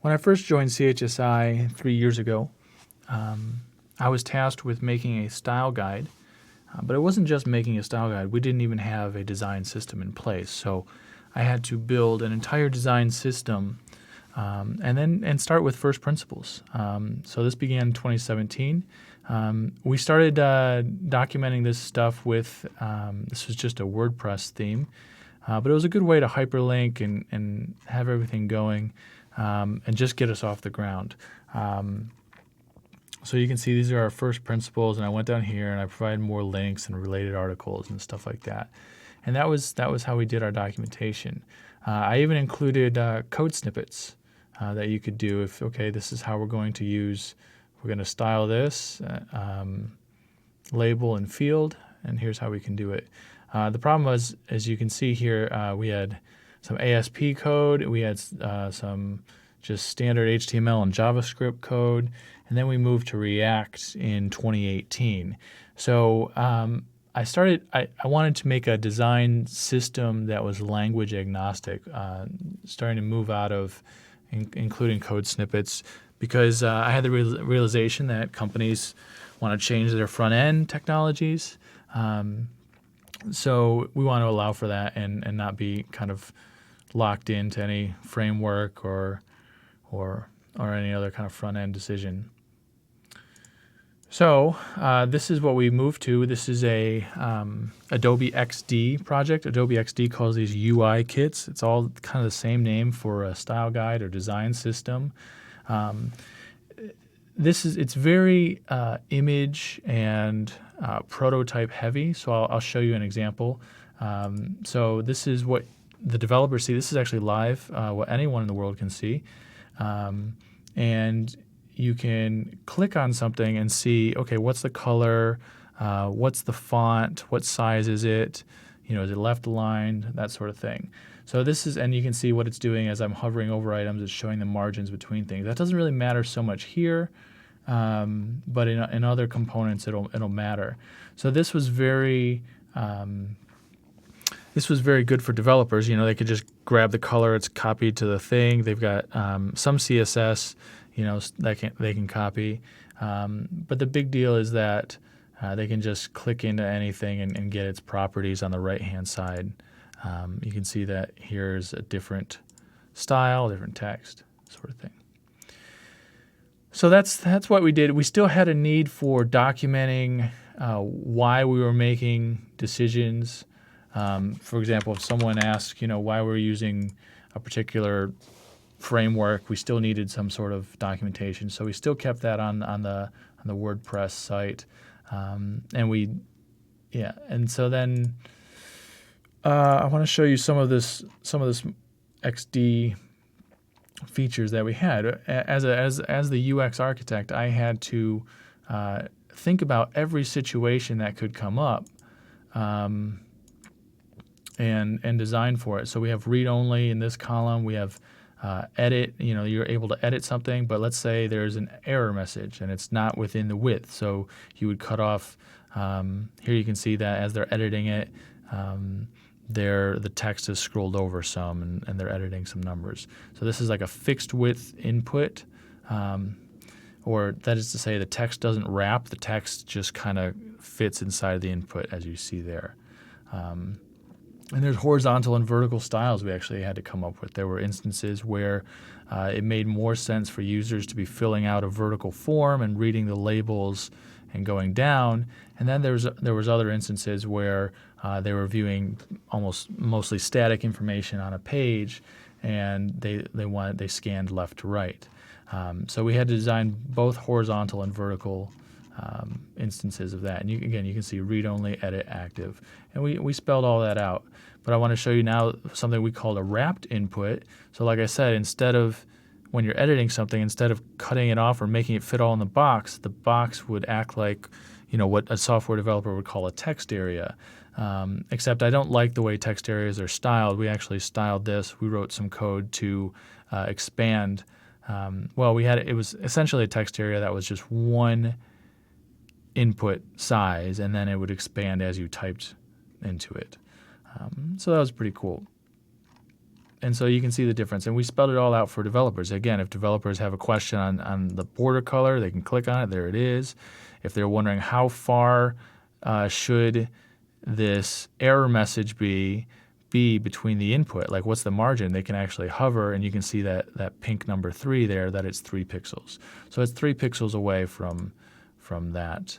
When I first joined CHSI 3 years ago, I was tasked with making a style guide, but it wasn't just making a style guide. We didn't even have a design system in place, so I had to build an entire design system and start with first principles. So this began in 2017. We started documenting this stuff with this was just a WordPress theme, but it was a good way to hyperlink and have everything going and just get us off the ground. So you can see these are our first principles, and I went down here and I provided more links and related articles and stuff like that. And that was how we did our documentation. I even included code snippets that you could do if, okay, this is how we're going to style this label and field, and here's how we can do it. The problem was, as you can see here, we had some ASP code, we had some just standard HTML and JavaScript code, and then we moved to React in 2018. So I wanted to make a design system that was language agnostic, starting to move out of including code snippets, because I had the realization that companies want to change their front end technologies. So we want to allow for that and not be kind of locked into any framework or any other kind of front end decision. So this is what we moved to. This is a Adobe Xd project. Adobe Xd calls these UI kits. It's all kind of the same name for a style guide or design system. It's very image and prototype heavy. So I'll show you an example. So this is what the developers see. This is actually live, what anyone in the world can see. And you can click on something and see, okay, what's the color, what's the font, what size is it, is it left aligned, that sort of thing. So this is, and you can see what it's doing as I'm hovering over items. It's showing the margins between things. That doesn't really matter so much here, but in other components it'll matter. So this was very good for developers. They could just grab the color, it's copied to the thing. They've got some CSS, that they can copy. But the big deal is that they can just click into anything and get its properties on the right-hand side. You can see that here's a different style, different text, sort of thing. So that's what we did. We still had a need for documenting why we were making decisions. For example, if someone asked, why we're using a particular framework, we still needed some sort of documentation. So we still kept that on the WordPress site, and so then I want to show you some of this XD features that we had. As the UX architect, I had to think about every situation that could come up. And design for it. So we have read only in this column. We have edit. You're able to edit something, but let's say there's an error message and it's not within the width. So you would cut off. Here you can see that as they're editing it, the text is scrolled over some, and they're editing some numbers. So this is like a fixed width input, or that is to say the text doesn't wrap. The text just kind of fits inside the input as you see there. And there's horizontal and vertical styles we actually had to come up with. There were instances where it made more sense for users to be filling out a vertical form and reading the labels and going down. And then there was other instances where they were viewing mostly static information on a page, and they scanned left to right. So we had to design both horizontal and vertical instances of that. And you can see read only, edit, active. And we spelled all that out. But I want to show you now something we called a Rapt Input. So like I said, when you're editing something, instead of cutting it off or making it fit all in the box would act like what a software developer would call a text area. Except I don't like the way text areas are styled. We actually styled this. We wrote some code to expand. It was essentially a text area that was just one input size, and then it would expand as you typed into it. So that was pretty cool. And so you can see the difference. And we spelled it all out for developers. Again, if developers have a question on the border color, they can click on it. There it is. If they're wondering how far should this error message be between the input, like what's the margin, they can actually hover and you can see that pink number 3 there, that it's 3 pixels. So it's 3 pixels away from that,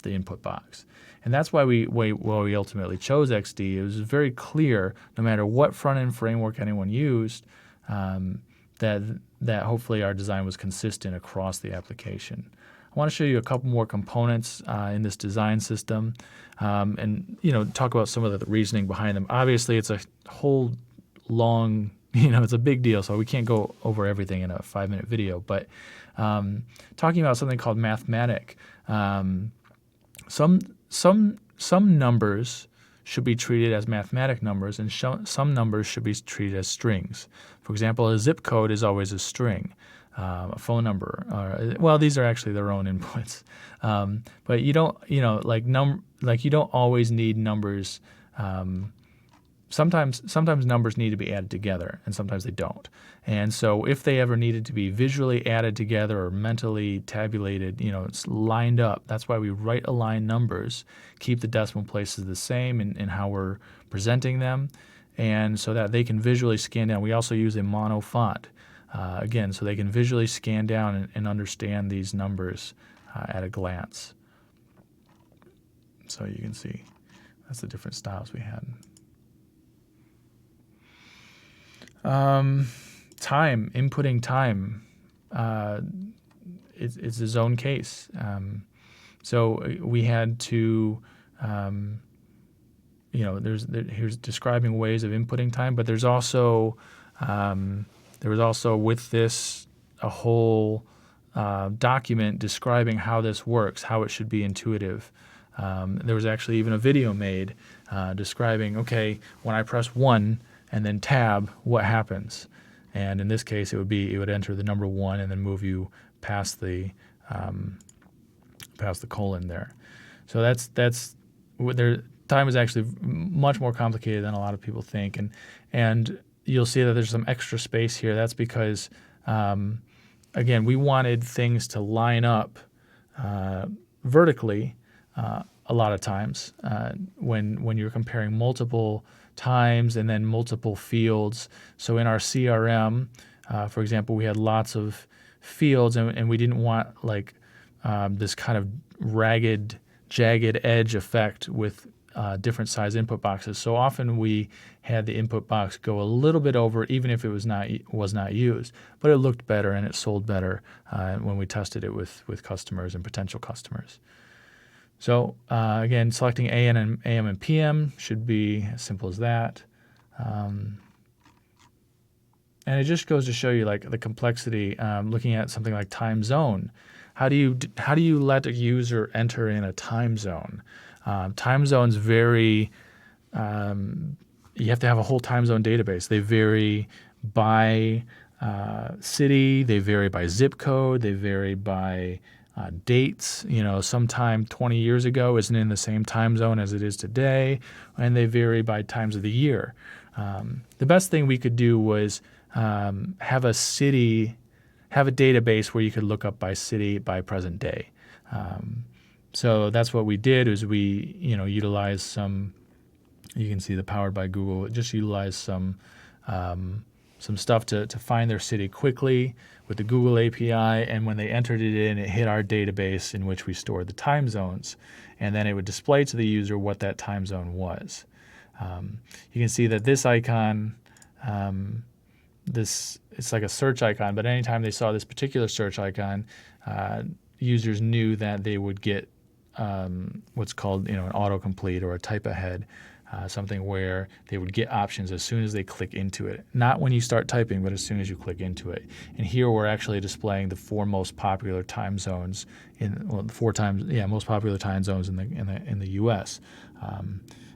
the input box. And that's why we ultimately chose XD. It was very clear, no matter what front-end framework anyone used, that hopefully our design was consistent across the application. I want to show you a couple more components in this design system, and talk about some of the reasoning behind them. Obviously, it's a whole long, it's a big deal, so we can't go over everything in a 5-minute video. But talking about something called mathematic, some numbers should be treated as mathematic numbers, and some numbers should be treated as strings. For example, a zip code is always a string. A phone number, well, these are actually their own inputs, but you don't, you don't always need numbers. Sometimes numbers need to be added together, and sometimes they don't. And so, if they ever needed to be visually added together or mentally tabulated, it's lined up. That's why we right align numbers, keep the decimal places the same in how we're presenting them, and so that they can visually scan down. We also use a mono font. Again, so they can visually scan down and understand these numbers at a glance. So you can see that's the different styles we had. Time, inputting time, it's its own case. So we had to, here's describing ways of inputting time, but there's also there was also with this a whole document describing how this works, how it should be intuitive. There was actually even a video made describing, okay, when I press 1 and then tab, what happens? And in this case, it would enter the number 1 and then move you past the colon there. So that's their time is actually much more complicated than a lot of people think, and you'll see that there's some extra space here. That's because, again, we wanted things to line up vertically a lot of times when you're comparing multiple times and then multiple fields. So in our CRM, for example, we had lots of fields, and we didn't want this kind of ragged, jagged edge effect with different size input boxes. So often we had the input box go a little bit over, even if it was not used, but it looked better and it sold better when we tested it with customers and potential customers. So again, selecting AM and PM should be as simple as that. And it just goes to show you the complexity. Looking at something like time zone, how do you let a user enter in a time zone? Time zones vary. You have to have a whole time zone database. They vary by city. They vary by zip code. They vary by dates. Sometime 20 years ago isn't in the same time zone as it is today, and they vary by times of the year. The best thing we could do was have a database where you could look up by city by present day. So that's what we did. Is we utilized some. You can see the powered by Google. It just utilized some stuff to find their city quickly with the Google API, and when they entered it in, it hit our database in which we stored the time zones, and then it would display to the user what that time zone was. You can see that this icon, it's like a search icon, but anytime they saw this particular search icon, users knew that they would get what's called an autocomplete or a type ahead. Something where they would get options as soon as they click into it. Not when you start typing, but as soon as you click into it. And here we're actually displaying the 4 most popular time zones most popular time zones in the U.S.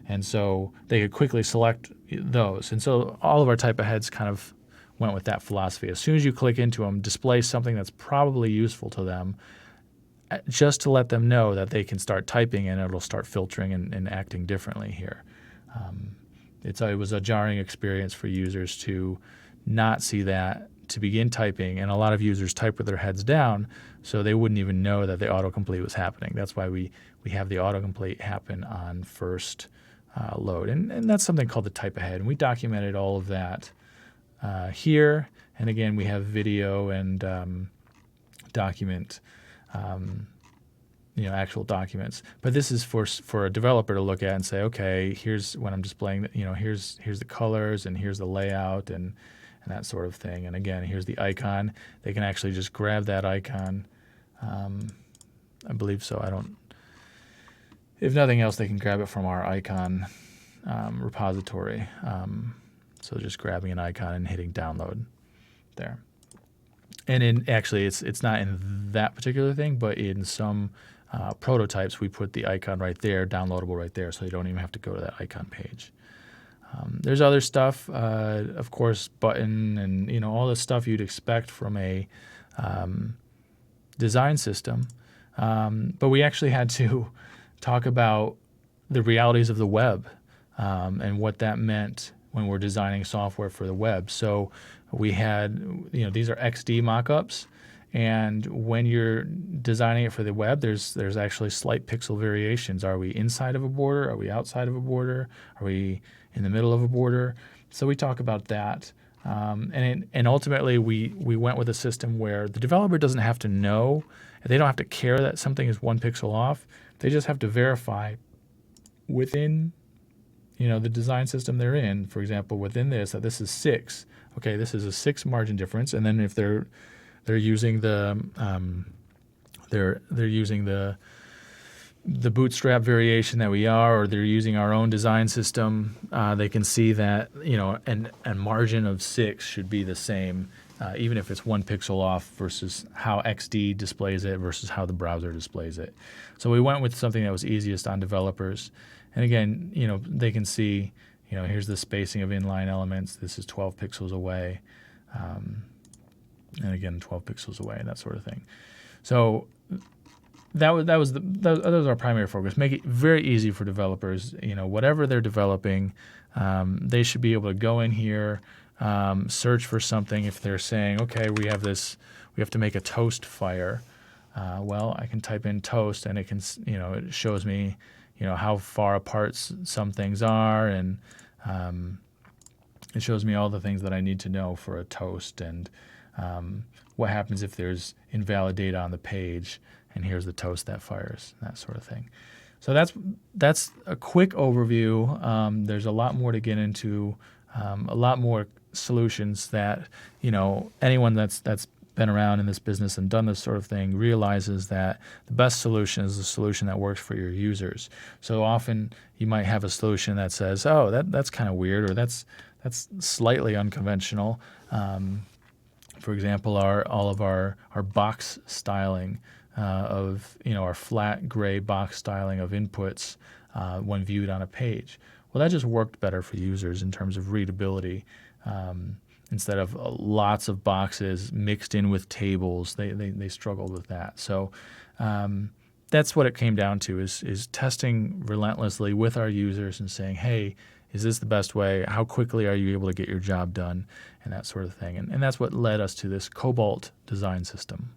And so they could quickly select those. And so all of our type aheads kind of went with that philosophy. As soon as you click into them, display something that's probably useful to them, just to let them know that they can start typing and it'll start filtering and acting differently here. it was a jarring experience for users to not see that to begin typing, and a lot of users type with their heads down, so they wouldn't even know that the autocomplete was happening. That's why we have the autocomplete happen on first load, and that's something called the type ahead, and we documented all of that here. And again, we have video and document, actual documents. But this is for a developer to look at and say, okay, here's when I'm displaying, here's the colors and here's the layout and that sort of thing. And again, here's the icon. They can actually just grab that icon. I believe so. If nothing else, they can grab it from our icon repository. So just grabbing an icon and hitting download there. And actually, it's not in that particular thing, but in some prototypes, we put the icon right there, downloadable right there, so you don't even have to go to that icon page. There's other stuff, of course, button and all the stuff you'd expect from a design system. But we actually had to talk about the realities of the web and what that meant when we're designing software for the web. So we had, these are XD mockups, and when you're designing it for the web, there's actually slight pixel variations. Are we inside of a border? Are we outside of a border? Are we in the middle of a border? So we talk about that. And ultimately, we went with a system where the developer doesn't have to know, they don't have to care that something is 1 pixel off. They just have to verify within the design system they're in, for example, within this, that this is 6. Okay, this is a 6 margin difference, and then if they're using the the bootstrap variation that we are, or they're using our own design system, they can see that a margin of 6 should be the same, even if it's 1 pixel off versus how XD displays it versus how the browser displays it. So we went with something that was easiest on developers. And again, they can see, here's the spacing of inline elements. This is 12 pixels away. And again, 12 pixels away, and that sort of thing. So that was our primary focus. Make it very easy for developers. Whatever they're developing, they should be able to go in here, search for something. If they're saying, okay, we have to make a toast fire. Well, I can type in toast, and it can, it shows me, how far apart some things are, and it shows me all the things that I need to know for a toast, and what happens if there's invalid data on the page, and here's the toast that fires, that sort of thing. So that's a quick overview. There's a lot more to get into, a lot more solutions that anyone that's been around in this business and done this sort of thing realizes that the best solution is the solution that works for your users. So often you might have a solution that says, oh, that's kind of weird, or that's slightly unconventional. For example, all of our box styling of our flat gray box styling of inputs when viewed on a page. Well, that just worked better for users in terms of readability. Instead of lots of boxes mixed in with tables, they struggled with that. So that's what it came down to, is testing relentlessly with our users and saying, hey, is this the best way? How quickly are you able to get your job done? And that sort of thing. And that's what led us to this Cobalt design system.